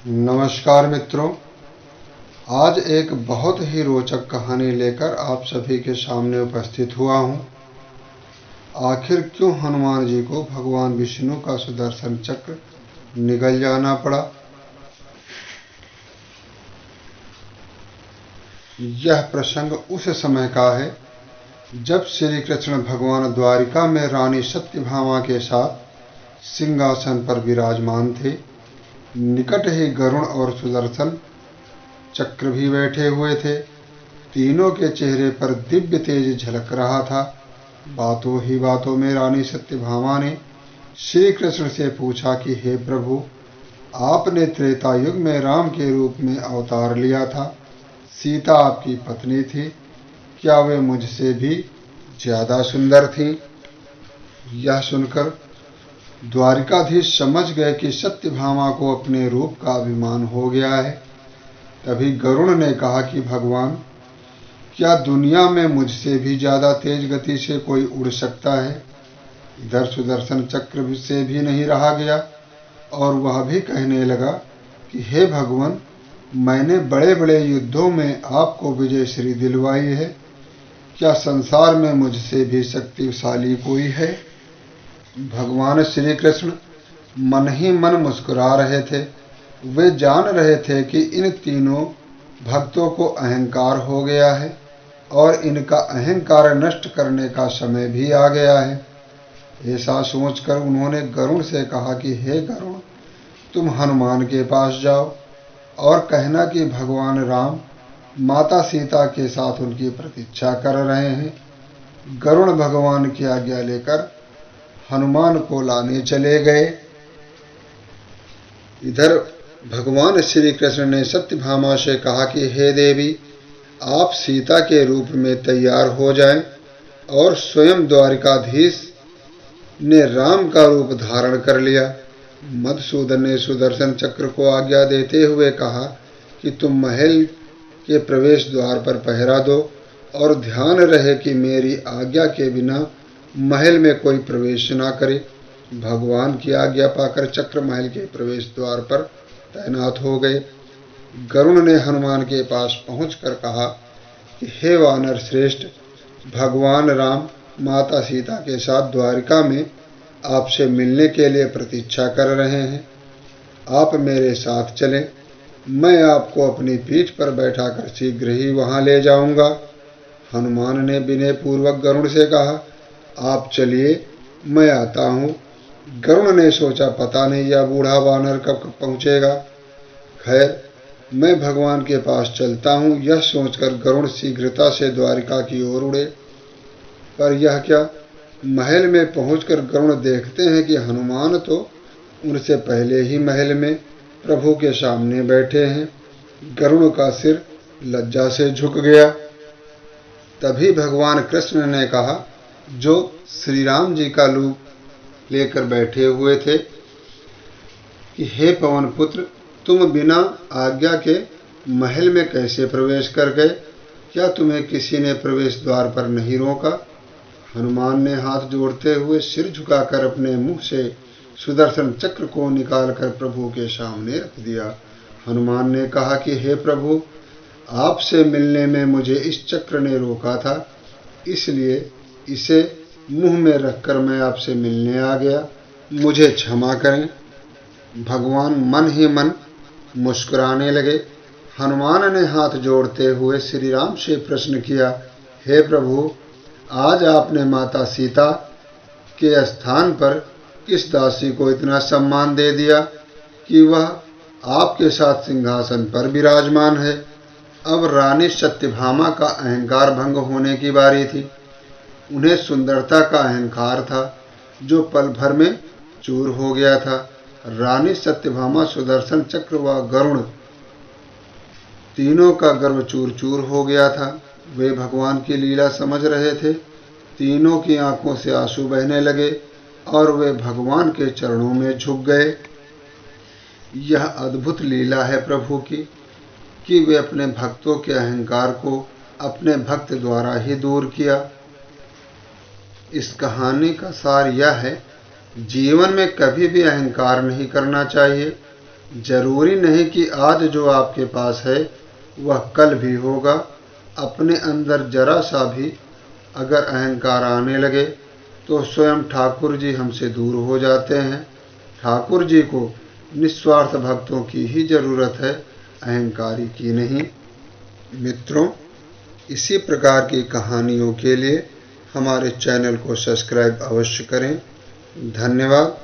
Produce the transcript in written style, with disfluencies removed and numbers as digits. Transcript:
नमस्कार मित्रों, आज एक बहुत ही रोचक कहानी लेकर आप सभी के सामने उपस्थित हुआ हूँ। आखिर क्यों हनुमान जी को भगवान विष्णु का सुदर्शन चक्र निगल जाना पड़ा? यह प्रसंग उस समय का है जब श्री कृष्ण भगवान द्वारिका में रानी सत्यभामा के साथ सिंहासन पर विराजमान थे। निकट ही गरुण और सुदर्शन चक्र भी बैठे हुए थे। तीनों के चेहरे पर दिव्य तेज झलक रहा था। बातों ही बातों में रानी सत्यभामा ने श्री कृष्ण से पूछा कि हे प्रभु, आपने त्रेता युग में राम के रूप में अवतार लिया था। सीता आपकी पत्नी थी, क्या वे मुझसे भी ज्यादा सुंदर थीं? यह सुनकर द्वारिकाधीश समझ गए कि सत्यभामा को अपने रूप का अभिमान हो गया है। तभी गरुड़ ने कहा कि भगवान, क्या दुनिया में मुझसे भी ज्यादा तेज गति से कोई उड़ सकता है? इधर सुदर्शन चक्र से भी नहीं रहा गया और वह भी कहने लगा कि हे भगवान, मैंने बड़े बड़े युद्धों में आपको विजय श्री दिलवाई है। क्या संसार में मुझसे भी शक्तिशाली कोई है? भगवान श्री कृष्ण मन ही मन मुस्कुरा रहे थे। वे जान रहे थे कि इन तीनों भक्तों को अहंकार हो गया है और इनका अहंकार नष्ट करने का समय भी आ गया है। ऐसा सोचकर उन्होंने गरुड़ से कहा कि हे गरुड़, तुम हनुमान के पास जाओ और कहना कि भगवान राम माता सीता के साथ उनकी प्रतीक्षा कर रहे हैं। गरुड़ भगवान की आज्ञा लेकर हनुमान को लाने चले गए। इधर भगवान श्री कृष्ण ने सत्यभामा से कहा कि हे देवी, आप सीता के रूप में तैयार हो जाएं और स्वयं द्वारिकाधीश ने राम का रूप धारण कर लिया। मधुसूदन ने सुदर्शन चक्र को आज्ञा देते हुए कहा कि तुम महल के प्रवेश द्वार पर पहरा दो और ध्यान रहे कि मेरी आज्ञा के बिना महल में कोई प्रवेश न करे। भगवान की आज्ञा पाकर चक्र महल के प्रवेश द्वार पर तैनात हो गए। गरुड़ ने हनुमान के पास पहुंचकर कहा कि हे वानर श्रेष्ठ, भगवान राम माता सीता के साथ द्वारिका में आपसे मिलने के लिए प्रतीक्षा कर रहे हैं। आप मेरे साथ चलें, मैं आपको अपनी पीठ पर बैठाकर शीघ्र ही वहां ले जाऊंगा। हनुमान ने विनय पूर्वक गरुड़ से कहा, आप चलिए, मैं आता हूँ। गरुड़ ने सोचा, पता नहीं यह बूढ़ा वानर कब पहुंचेगा। खैर, मैं भगवान के पास चलता हूँ। यह सोचकर गरुड़ शीघ्रता से द्वारिका की ओर उड़े। पर यह क्या, महल में पहुंचकर गरुड़ देखते हैं कि हनुमान तो उनसे पहले ही महल में प्रभु के सामने बैठे हैं। गरुड़ का सिर लज्जा से झुक गया। तभी भगवान कृष्ण ने कहा, जो श्री राम जी का रूप लेकर बैठे हुए थे, कि हे पवन पुत्र, तुम बिना आज्ञा के महल में कैसे प्रवेश कर गए? क्या तुम्हें किसी ने प्रवेश द्वार पर नहीं रोका? हनुमान ने हाथ जोड़ते हुए सिर झुकाकर अपने मुंह से सुदर्शन चक्र को निकालकर प्रभु के सामने रख दिया। हनुमान ने कहा कि हे प्रभु, आपसे मिलने में मुझे इस चक्र ने रोका था, इसलिए इसे मुंह में रखकर मैं आपसे मिलने आ गया। मुझे क्षमा करें। भगवान मन ही मन मुस्कुराने लगे। हनुमान ने हाथ जोड़ते हुए श्री राम से प्रश्न किया, हे प्रभु, आज आपने माता सीता के स्थान पर किस दासी को इतना सम्मान दे दिया कि वह आपके साथ सिंहासन पर विराजमान है? अब रानी सत्यभामा का अहंकार भंग होने की बारी थी। उन्हें सुंदरता का अहंकार था जो पल भर में चूर हो गया था। रानी सत्यभामा, सुदर्शन चक्र व गरुड़ तीनों का गर्व चूर चूर हो गया था। वे भगवान की लीला समझ रहे थे। तीनों की आंखों से आंसू बहने लगे और वे भगवान के चरणों में झुक गए। यह अद्भुत लीला है प्रभु की कि वे अपने भक्तों के अहंकार को अपने भक्त द्वारा ही दूर किया। इस कहानी का सार यह है, जीवन में कभी भी अहंकार नहीं करना चाहिए। जरूरी नहीं कि आज जो आपके पास है वह कल भी होगा। अपने अंदर जरा सा भी अगर अहंकार आने लगे तो स्वयं ठाकुर जी हमसे दूर हो जाते हैं। ठाकुर जी को निस्वार्थ भक्तों की ही जरूरत है, अहंकारी की नहीं। मित्रों, इसी प्रकार की कहानियों के लिए हमारे चैनल को सब्सक्राइब अवश्य करें। धन्यवाद।